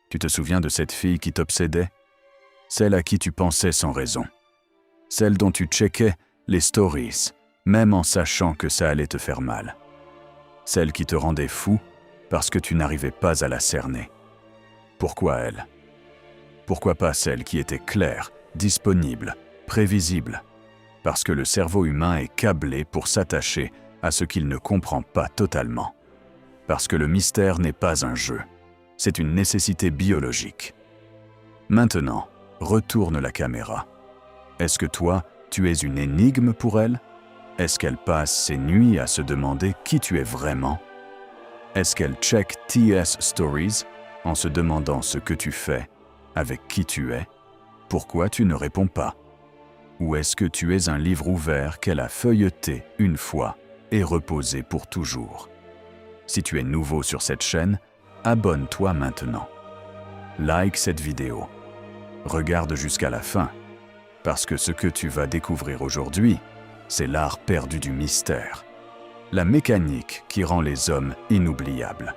Tu te souviens de cette fille qui t'obsédait? Celle à qui tu pensais sans raison. Celle dont tu checkais les stories, même en sachant que ça allait te faire mal. Celle qui te rendait fou parce que tu n'arrivais pas à la cerner. Pourquoi elle? Pourquoi pas celle qui était claire, disponible, prévisible? Parce que le cerveau humain est câblé pour s'attacher à ce qu'il ne comprend pas totalement. Parce que le mystère n'est pas un jeu, c'est une nécessité biologique. Maintenant, retourne la caméra. Est-ce que toi, tu es une énigme pour elle? Est-ce qu'elle passe ses nuits à se demander qui tu es vraiment? Est-ce qu'elle check TS Stories en se demandant ce que tu fais, avec qui tu es? Pourquoi tu ne réponds pas? Ou est-ce que tu es un livre ouvert qu'elle a feuilleté une fois et reposé pour toujours? Si tu es nouveau sur cette chaîne, abonne-toi maintenant. Like cette vidéo. Regarde jusqu'à la fin, parce que ce que tu vas découvrir aujourd'hui, c'est l'art perdu du mystère. La mécanique qui rend les hommes inoubliables.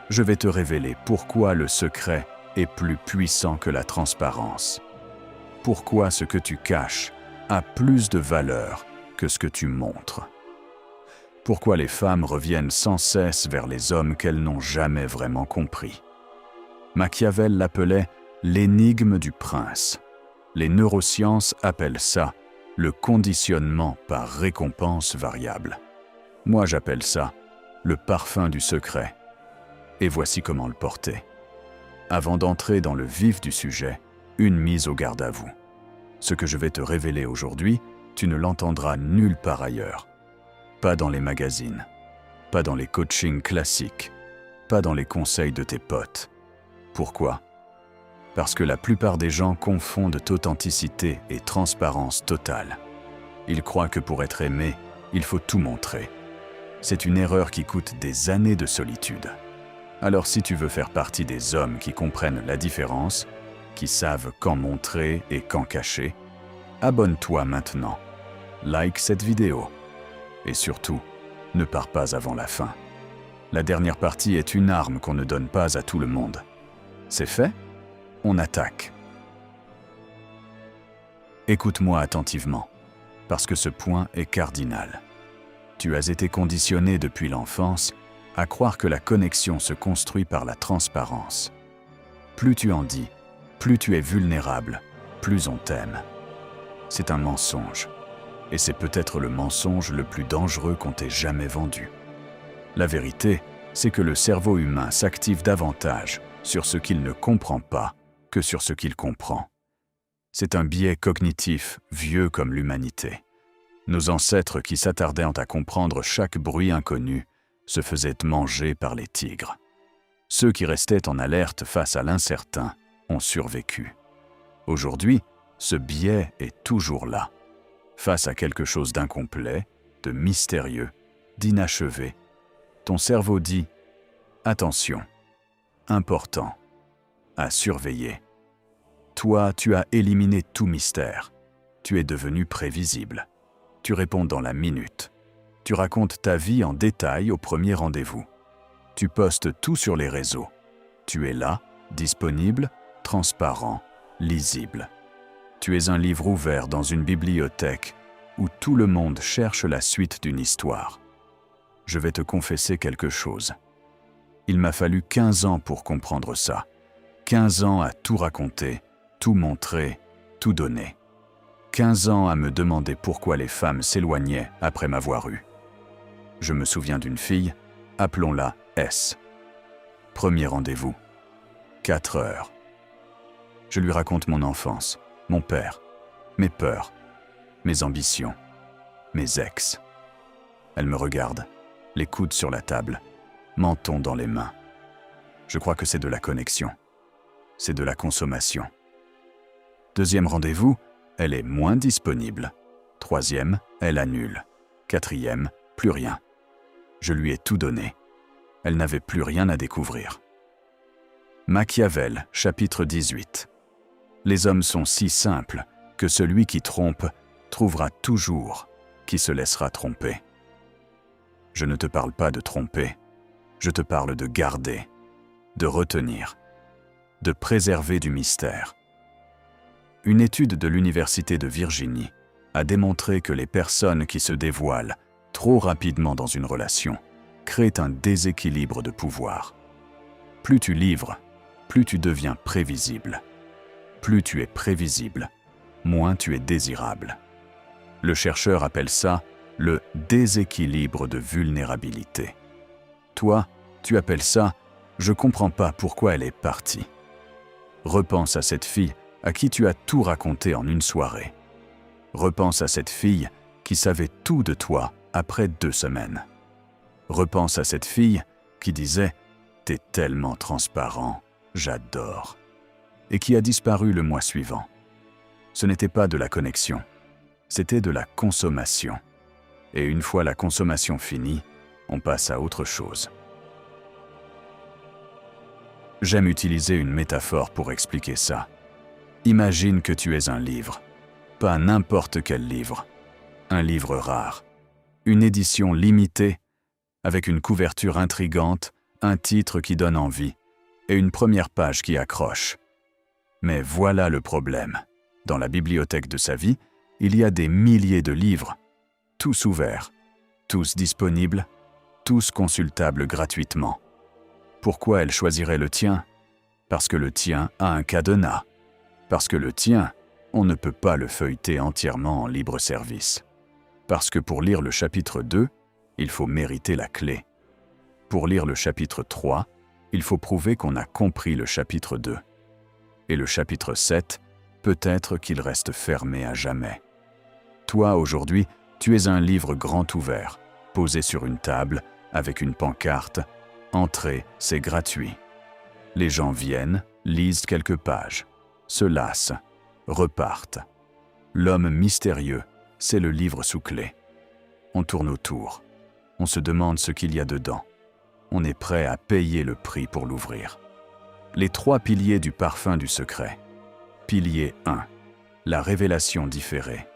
Je vais te révéler pourquoi le secret est plus puissant que la transparence. Pourquoi ce que tu caches a plus de valeur que ce que tu montres. Pourquoi les femmes reviennent sans cesse vers les hommes qu'elles n'ont jamais vraiment compris. Machiavel l'appelait l'énigme du prince. Les neurosciences appellent ça le conditionnement par récompense variable. Moi, j'appelle ça le parfum du secret. Et voici comment le porter. Avant d'entrer dans le vif du sujet, une mise au garde à vous. Ce que je vais te révéler aujourd'hui, tu ne l'entendras nulle part ailleurs. Pas dans les magazines, pas dans les coachings classiques, pas dans les conseils de tes potes. Pourquoi? Parce que la plupart des gens confondent authenticité et transparence totale. Ils croient que pour être aimé, il faut tout montrer. C'est une erreur qui coûte des années de solitude. Alors si tu veux faire partie des hommes qui comprennent la différence, qui savent quand montrer et quand cacher, abonne-toi maintenant, like cette vidéo. Et surtout, ne pars pas avant la fin. La dernière partie est une arme qu'on ne donne pas à tout le monde. C'est fait? On attaque. Écoute-moi attentivement, parce que ce point est cardinal. Tu as été conditionné depuis l'enfance à croire que la connexion se construit par la transparence. Plus tu en dis, plus tu es vulnérable, plus on t'aime. C'est un mensonge. Et c'est peut-être le mensonge le plus dangereux qu'on t'ait jamais vendu. La vérité, c'est que le cerveau humain s'active davantage sur ce qu'il ne comprend pas que sur ce qu'il comprend. C'est un biais cognitif vieux comme l'humanité. Nos ancêtres qui s'attardaient à comprendre chaque bruit inconnu se faisaient manger par les tigres. Ceux qui restaient en alerte face à l'incertain ont survécu. Aujourd'hui, ce biais est toujours là. Face à quelque chose d'incomplet, de mystérieux, d'inachevé, ton cerveau dit « Attention, important, à surveiller ». Toi, tu as éliminé tout mystère. Tu es devenu prévisible. Tu réponds dans la minute. Tu racontes ta vie en détail au premier rendez-vous. Tu postes tout sur les réseaux. Tu es là, disponible, transparent, lisible. Tu es un livre ouvert dans une bibliothèque où tout le monde cherche la suite d'une histoire. Je vais te confesser quelque chose. Il m'a fallu 15 ans pour comprendre ça. 15 ans à tout raconter, tout montrer, tout donner. 15 ans à me demander pourquoi les femmes s'éloignaient après m'avoir eu. Je me souviens d'une fille, appelons-la S. Premier rendez-vous. 4 heures. Je lui raconte mon enfance, mon père, mes peurs, mes ambitions, mes ex. Elle me regarde, les coudes sur la table, menton dans les mains. Je crois que c'est de la connexion. C'est de la consommation. Deuxième rendez-vous, elle est moins disponible. Troisième, elle annule. Quatrième, plus rien. Je lui ai tout donné. Elle n'avait plus rien à découvrir. Machiavel, chapitre 18. Les hommes sont si simples que celui qui trompe trouvera toujours qui se laissera tromper. Je ne te parle pas de tromper, je te parle de garder, de retenir. de préserver du mystère. Une étude de l'Université de Virginie a démontré que les personnes qui se dévoilent trop rapidement dans une relation créent un déséquilibre de pouvoir. Plus tu livres, plus tu deviens prévisible. Plus tu es prévisible, moins tu es désirable. Le chercheur appelle ça le déséquilibre de vulnérabilité. Toi, tu appelles ça « je comprends pas pourquoi elle est partie ». Repense à cette fille à qui tu as tout raconté en une soirée. Repense à cette fille qui savait tout de toi après 2 semaines. Repense à cette fille qui disait « t'es tellement transparent, j'adore » et qui a disparu le mois suivant. Ce n'était pas de la connexion, c'était de la consommation. Et une fois la consommation finie, on passe à autre chose. J'aime utiliser une métaphore pour expliquer ça. Imagine que tu es un livre, pas n'importe quel livre, un livre rare, une édition limitée, avec une couverture intrigante, un titre qui donne envie et une première page qui accroche. Mais voilà le problème. Dans la bibliothèque de sa vie, il y a des milliers de livres, tous ouverts, tous disponibles, tous consultables gratuitement. Pourquoi elle choisirait le tien? Parce que le tien a un cadenas. Parce que le tien, on ne peut pas le feuilleter entièrement en libre service. Parce que pour lire le chapitre 2, il faut mériter la clé. Pour lire le chapitre 3, il faut prouver qu'on a compris le chapitre 2. Et le chapitre 7, peut-être qu'il reste fermé à jamais. Toi, aujourd'hui, tu es un livre grand ouvert, posé sur une table, avec une pancarte « Entrez, c'est gratuit ». Les gens viennent, lisent quelques pages, se lassent, repartent. L'homme mystérieux, c'est le livre sous clé. On tourne autour, on se demande ce qu'il y a dedans. On est prêt à payer le prix pour l'ouvrir. Les 3 piliers du parfum du secret. Pilier 1. La révélation différée.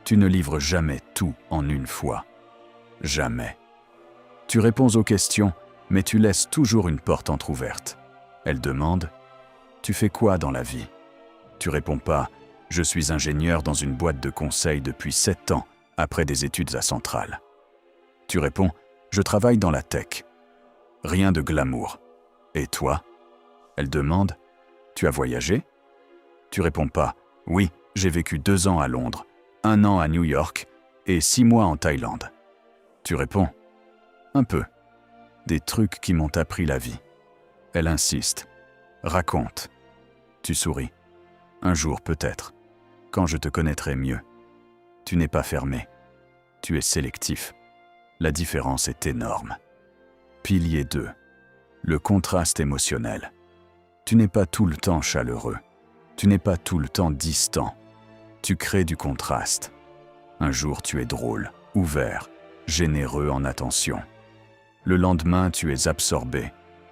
Tu ne livres jamais tout en une fois. Jamais. Tu réponds aux questions, mais tu laisses toujours une porte entrouverte. Elle demande « Tu fais quoi dans la vie ?» Tu réponds pas « Je suis ingénieur dans une boîte de conseil depuis 7 ans, après des études à Centrale. » Tu réponds « Je travaille dans la tech. » Rien de glamour. Et toi? Elle demande « Tu as voyagé ?» Tu réponds pas « Oui, j'ai vécu 2 ans à Londres, 1 an à New York et 6 mois en Thaïlande. » Tu réponds « Un peu. Des trucs qui m'ont appris la vie. » Elle insiste « Raconte. » Tu souris. « Un jour peut-être, quand je te connaîtrai mieux. » Tu n'es pas fermé. Tu es sélectif. La différence est énorme. Pilier 2. Le contraste émotionnel. Tu n'es pas tout le temps chaleureux. Tu n'es pas tout le temps distant. Tu crées du contraste. Un jour, tu es drôle, ouvert, généreux en attention. Le lendemain, tu es absorbé,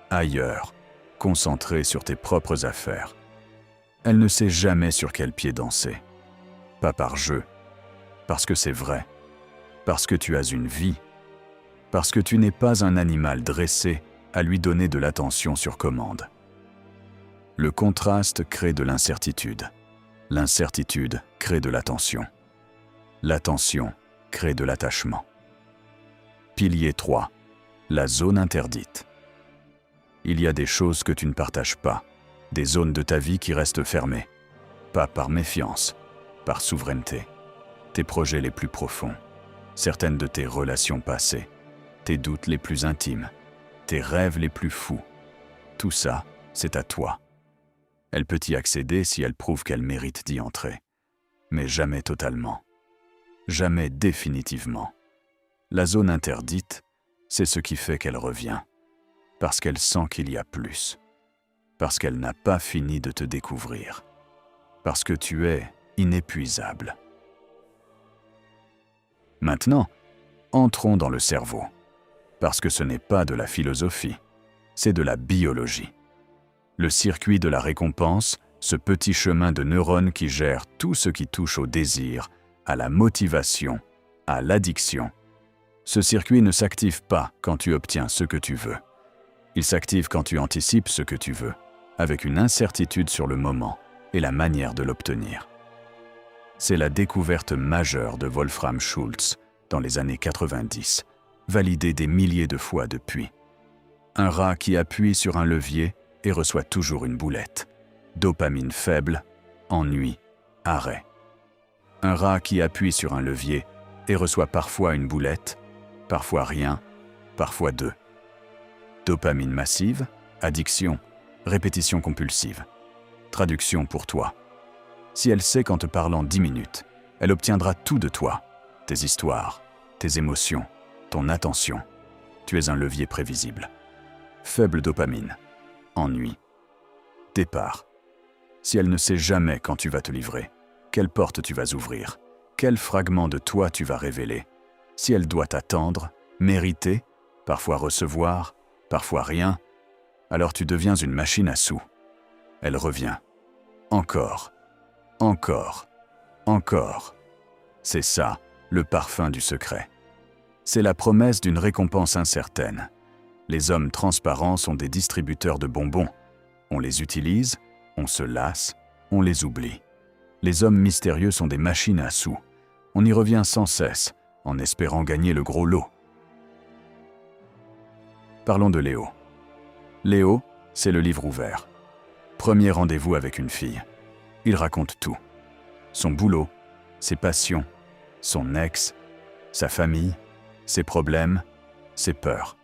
ailleurs, concentré sur tes propres affaires. Elle ne sait jamais sur quel pied danser. Pas par jeu, parce que c'est vrai, parce que tu as une vie, parce que tu n'es pas un animal dressé à lui donner de l'attention sur commande. Le contraste crée de l'incertitude. L'incertitude crée de l'attention. L'attention crée de l'attachement. Pilier 3. La zone interdite. Il y a des choses que tu ne partages pas, des zones de ta vie qui restent fermées. Pas par méfiance, par souveraineté. Tes projets les plus profonds, certaines de tes relations passées, tes doutes les plus intimes, tes rêves les plus fous. Tout ça, c'est à toi. Elle peut y accéder si elle prouve qu'elle mérite d'y entrer. Mais jamais totalement. Jamais définitivement. La zone interdite, c'est ce qui fait qu'elle revient. Parce qu'elle sent qu'il y a plus. Parce qu'elle n'a pas fini de te découvrir. Parce que tu es inépuisable. Maintenant, entrons dans le cerveau. Parce que ce n'est pas de la philosophie, c'est de la biologie. Le circuit de la récompense, ce petit chemin de neurones qui gère tout ce qui touche au désir, à la motivation, à l'addiction. Ce circuit ne s'active pas quand tu obtiens ce que tu veux. Il s'active quand tu anticipes ce que tu veux, avec une incertitude sur le moment et la manière de l'obtenir. C'est la découverte majeure de Wolfram Schultz dans les années 90, validée des milliers de fois depuis. Un rat qui appuie sur un levier et reçoit toujours une boulette. Dopamine faible, ennui, arrêt. Un rat qui appuie sur un levier et reçoit parfois une boulette, parfois rien, parfois deux. Dopamine massive, addiction, répétition compulsive. Traduction pour toi. Si elle sait qu'en te parlant 10 minutes, elle obtiendra tout de toi, tes histoires, tes émotions, ton attention. Tu es un levier prévisible. Faible dopamine, ennui. Départ. Si elle ne sait jamais quand tu vas te livrer, quelle porte tu vas ouvrir, quel fragment de toi tu vas révéler, si elle doit t'attendre, mériter, parfois recevoir, parfois rien, alors tu deviens une machine à sous. Elle revient. Encore, encore, encore. C'est ça, le parfum du secret. C'est la promesse d'une récompense incertaine. Les hommes transparents sont des distributeurs de bonbons. On les utilise, on se lasse, on les oublie. Les hommes mystérieux sont des machines à sous. On y revient sans cesse, en espérant gagner le gros lot. Parlons de Léo. Léo, c'est le livre ouvert. Premier rendez-vous avec une fille. Il raconte tout. Son boulot, ses passions, son ex, sa famille, ses problèmes, ses peurs.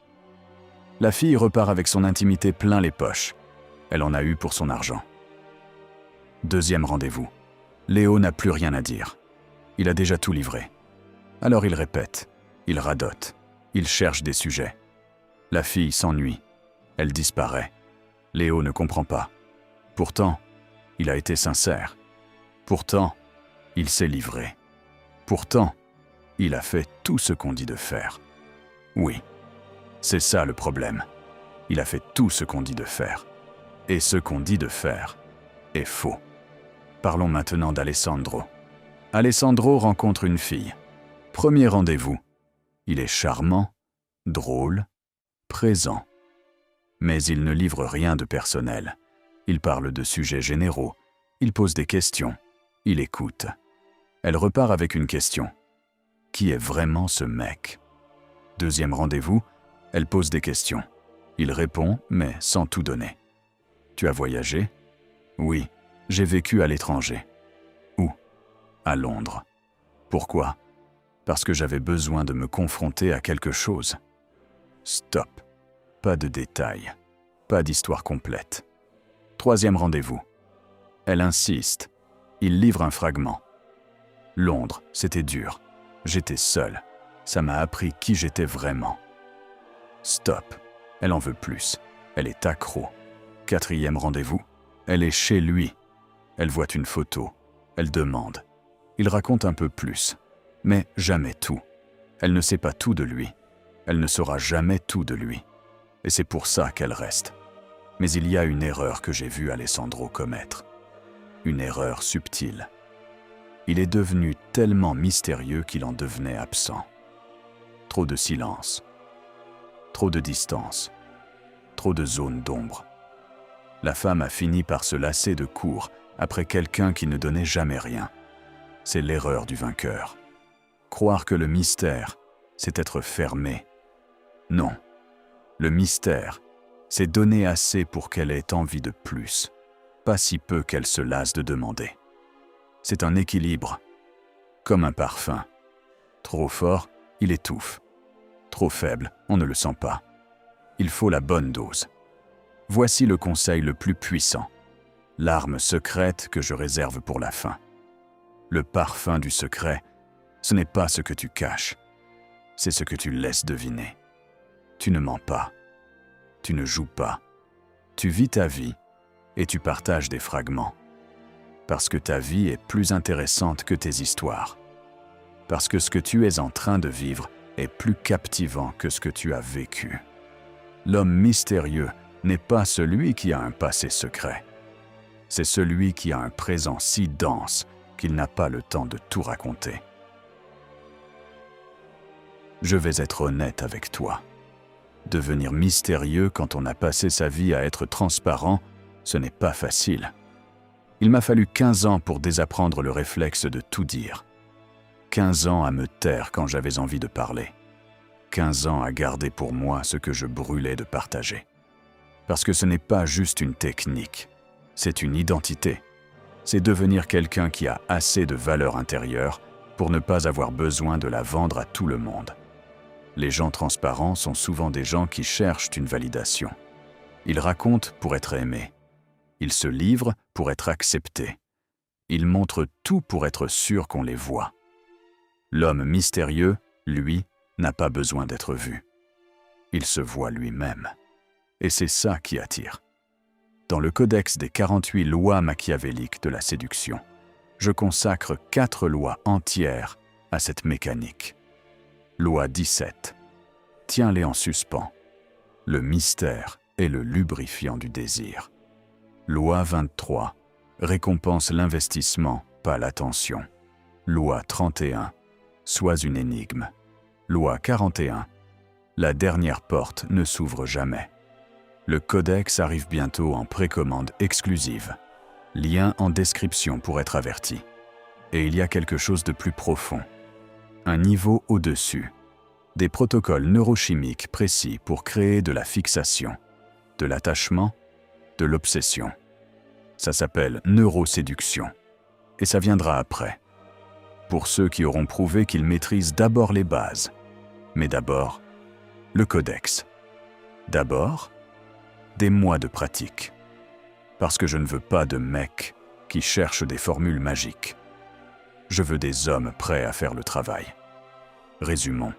La fille repart avec son intimité plein les poches. Elle en a eu pour son argent. Deuxième rendez-vous. Léo n'a plus rien à dire. Il a déjà tout livré. Alors il répète, il radote, il cherche des sujets. La fille s'ennuie. Elle disparaît. Léo ne comprend pas. Pourtant, il a été sincère. Pourtant, il s'est livré. Pourtant, il a fait tout ce qu'on dit de faire. Oui, c'est ça le problème. Il a fait tout ce qu'on dit de faire. Et ce qu'on dit de faire est faux. Parlons maintenant d'Alessandro. Alessandro rencontre une fille. Premier rendez-vous. Il est charmant, drôle, présent. Mais il ne livre rien de personnel. Il parle de sujets généraux. Il pose des questions. Il écoute. Elle repart avec une question. Qui est vraiment ce mec? Deuxième rendez-vous, elle pose des questions. Il répond, mais sans tout donner. Tu as voyagé? Oui, j'ai vécu à l'étranger. Où? À Londres. Pourquoi? Parce que j'avais besoin de me confronter à quelque chose. Stop. Pas de détails. Pas d'histoire complète. Troisième rendez-vous. Elle insiste. Il livre un fragment. Londres, c'était dur. J'étais seul. Ça m'a appris qui j'étais vraiment. Stop. Elle en veut plus. Elle est accro. Quatrième rendez-vous. Elle est chez lui. Elle voit une photo. Elle demande. Il raconte un peu plus. Mais jamais tout. Elle ne sait pas tout de lui. Elle ne saura jamais tout de lui. Et c'est pour ça qu'elle reste. Mais il y a une erreur que j'ai vu Alessandro commettre. Une erreur subtile. Il est devenu tellement mystérieux qu'il en devenait absent. Trop de silence. Trop de distance. Trop de zones d'ombre. La femme a fini par se lasser de court après quelqu'un qui ne donnait jamais rien. C'est l'erreur du vainqueur. Croire que le mystère, c'est être fermé. Non. Le mystère, c'est donner assez pour qu'elle ait envie de plus, pas si peu qu'elle se lasse de demander. C'est un équilibre, comme un parfum. Trop fort, il étouffe. Trop faible, on ne le sent pas. Il faut la bonne dose. Voici le conseil le plus puissant, l'arme secrète que je réserve pour la fin. Le parfum du secret, ce n'est pas ce que tu caches, c'est ce que tu laisses deviner. Tu ne mens pas, tu ne joues pas, tu vis ta vie et tu partages des fragments. Parce que ta vie est plus intéressante que tes histoires. Parce que ce que tu es en train de vivre est plus captivant que ce que tu as vécu. L'homme mystérieux n'est pas celui qui a un passé secret. C'est celui qui a un présent si dense qu'il n'a pas le temps de tout raconter. Je vais être honnête avec toi. Devenir mystérieux quand on a passé sa vie à être transparent, Ce n'est pas facile. Il m'a fallu 15 ans pour désapprendre le réflexe de tout dire. 15 ans à me taire quand j'avais envie de parler. 15 ans à garder pour moi ce que je brûlais de partager. Parce que ce n'est pas juste une technique, c'est une identité. C'est devenir quelqu'un qui a assez de valeur intérieure pour ne pas avoir besoin de la vendre à tout le monde. Les gens transparents sont souvent des gens qui cherchent une validation. Ils racontent pour être aimés. Ils se livrent pour être acceptés. Ils montrent tout pour être sûr qu'on les voit. L'homme mystérieux, lui, n'a pas besoin d'être vu. Il se voit lui-même. Et c'est ça qui attire. Dans le Codex des 48 lois machiavéliques de la séduction, je consacre 4 lois entières à cette mécanique. Loi 17. Tiens-les en suspens. Le mystère est le lubrifiant du désir. Loi 23. Récompense l'investissement, pas l'attention. Loi 31. Sois une énigme. Loi 41. La dernière porte ne s'ouvre jamais. Le codex arrive bientôt en précommande exclusive. Lien en description pour être averti. Et il y a quelque chose de plus profond. Un niveau au-dessus. Des protocoles neurochimiques précis pour créer de la fixation, de l'attachement, de l'obsession. Ça s'appelle neuroséduction. Et ça viendra après. Pour ceux qui auront prouvé qu'ils maîtrisent d'abord les bases. Mais d'abord, le codex. D'abord, des mois de pratique. Parce que je ne veux pas de mecs qui cherchent des formules magiques. Je veux des hommes prêts à faire le travail. Résumons.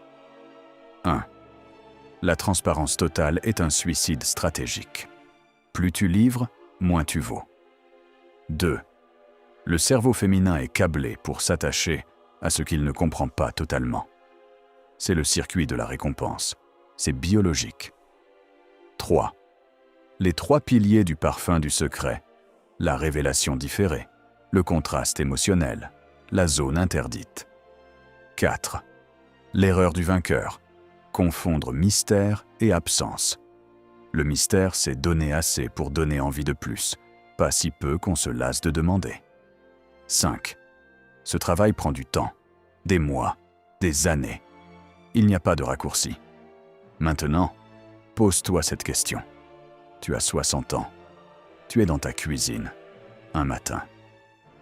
1. La transparence totale est un suicide stratégique. Plus tu livres, moins tu vaux. 2. Le cerveau féminin est câblé pour s'attacher à ce qu'il ne comprend pas totalement. C'est le circuit de la récompense. C'est biologique. 3. Les 3 piliers du parfum du secret, la révélation différée, le contraste émotionnel, la zone interdite. 4. L'erreur du vainqueur, confondre mystère et absence. Le mystère, c'est donner assez pour donner envie de plus, pas si peu qu'on se lasse de demander. 5. Ce travail prend du temps, des mois, des années. Il n'y a pas de raccourci. Maintenant, pose-toi cette question. Tu as 60 ans. Tu es dans ta cuisine. Un matin.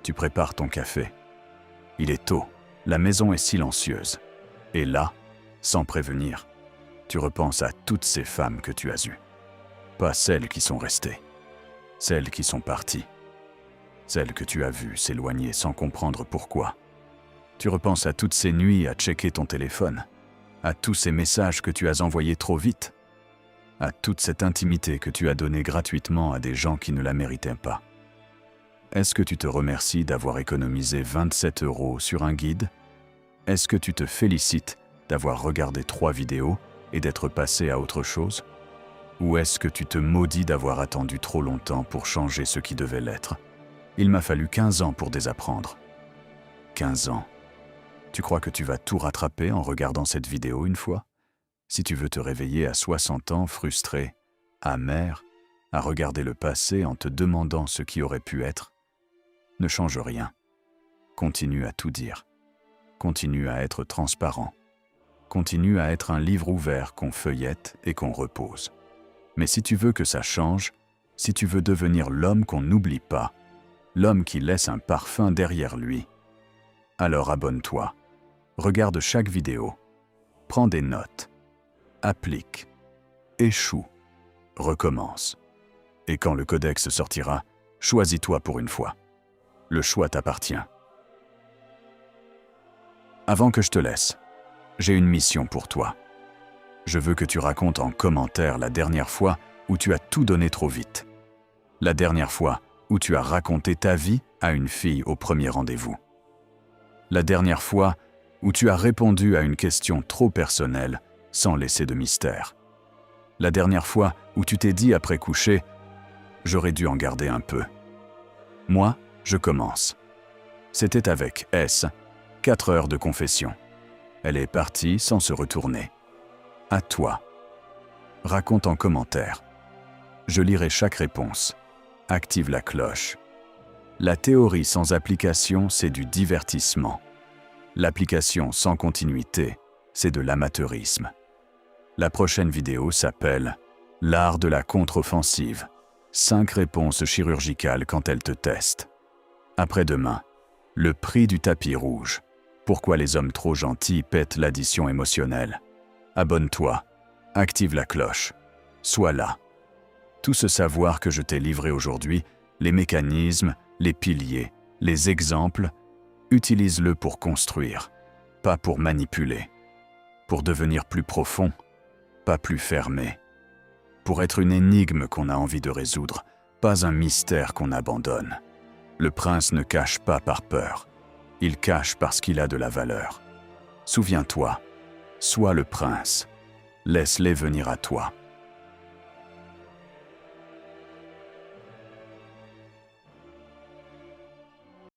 Tu prépares ton café. Il est tôt. La maison est silencieuse. Et là, sans prévenir, tu repenses à toutes ces femmes que tu as eues. Pas celles qui sont restées. Celles qui sont parties. Celles que tu as vues s'éloigner sans comprendre pourquoi. Tu repenses à toutes ces nuits à checker ton téléphone. À tous ces messages que tu as envoyés trop vite. À toute cette intimité que tu as donnée gratuitement à des gens qui ne la méritaient pas. Est-ce que tu te remercies d'avoir économisé 27 € sur un guide? Est-ce que tu te félicites d'avoir regardé 3 vidéos et d'être passé à autre chose? Ou est-ce que tu te maudis d'avoir attendu trop longtemps pour changer ce qui devait l'être? Il m'a fallu 15 ans pour désapprendre. 15 ans. Tu crois que tu vas tout rattraper en regardant cette vidéo une fois? Si tu veux te réveiller à 60 ans frustré, amer, à regarder le passé en te demandant ce qui aurait pu être, ne change rien. Continue à tout dire. Continue à être transparent. Continue à être un livre ouvert qu'on feuillette et qu'on repose. Mais si tu veux que ça change, si tu veux devenir l'homme qu'on n'oublie pas, l'homme qui laisse un parfum derrière lui, alors abonne-toi. Regarde chaque vidéo. Prends des notes. Applique. Échoue. Recommence. Et quand le codex sortira, choisis-toi pour une fois. Le choix t'appartient. Avant que je te laisse, j'ai une mission pour toi. Je veux que tu racontes en commentaire la dernière fois où tu as tout donné trop vite. La dernière fois où tu as raconté ta vie à une fille au premier rendez-vous. La dernière fois où tu as répondu à une question trop personnelle sans laisser de mystère. La dernière fois où tu t'es dit après coucher « J'aurais dû en garder un peu ». Moi, je commence. C'était avec S, 4 heures de confession. Elle est partie sans se retourner. À toi. Raconte en commentaire. Je lirai chaque réponse. active la cloche. La théorie sans application, c'est du divertissement. L'application sans continuité, c'est de l'amateurisme. La prochaine vidéo s'appelle « L'art de la contre-offensive ». 5 réponses chirurgicales quand elle te teste. Après-demain, le prix du tapis rouge. Pourquoi les hommes trop gentils pètent l'addition émotionnelle. Abonne-toi, active la cloche, sois là. Tout ce savoir que je t'ai livré aujourd'hui, les mécanismes, les piliers, les exemples, utilise-le pour construire, pas pour manipuler. Pour devenir plus profond, pas plus fermé. Pour être une énigme qu'on a envie de résoudre, pas un mystère qu'on abandonne. Le prince ne cache pas par peur, il cache parce qu'il a de la valeur. Souviens-toi, sois le prince, laisse-les venir à toi.